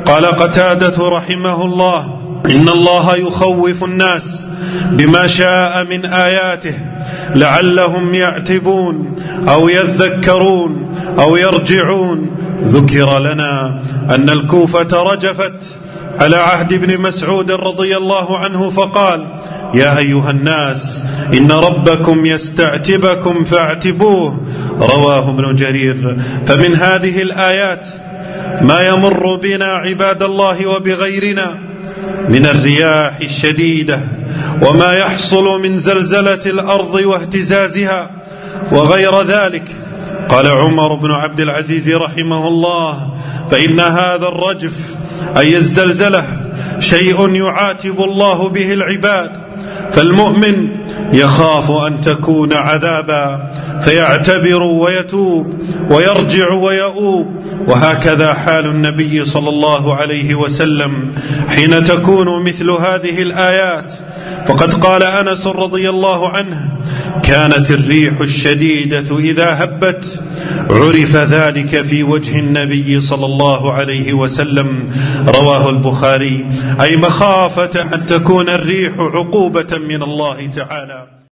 قال قتادة رحمه الله: إن الله يخوف الناس بما شاء من آياته لعلهم يعتبون أو يذكرون أو يرجعون. ذكر لنا أن الكوفة رجفت على عهد ابن مسعود رضي الله عنه فقال: يا أيها الناس إن ربكم يستعتبكم فاعتبوه. رواه ابن جرير. فمن هذه الآيات ما يمر بنا عباد الله وبغيرنا من الرياح الشديدة وما يحصل من زلزلة الأرض واهتزازها وغير ذلك. قال عمر بن عبد العزيز رحمه الله: فإن هذا الرجف أي الزلزلة شيء يعاتب الله به العباد، فالمؤمن يخاف أن تكون عذابا فيعتبر ويتوب ويرجع ويؤوب. وهكذا حال النبي صلى الله عليه وسلم حين تكون مثل هذه الآيات. فقد قال أنس رضي الله عنه: كانت الريح الشديدة إذا هبت عرف ذلك في وجه النبي صلى الله عليه وسلم. رواه البخاري. أي مخافة أن تكون الريح عقوبة من الله تعالى.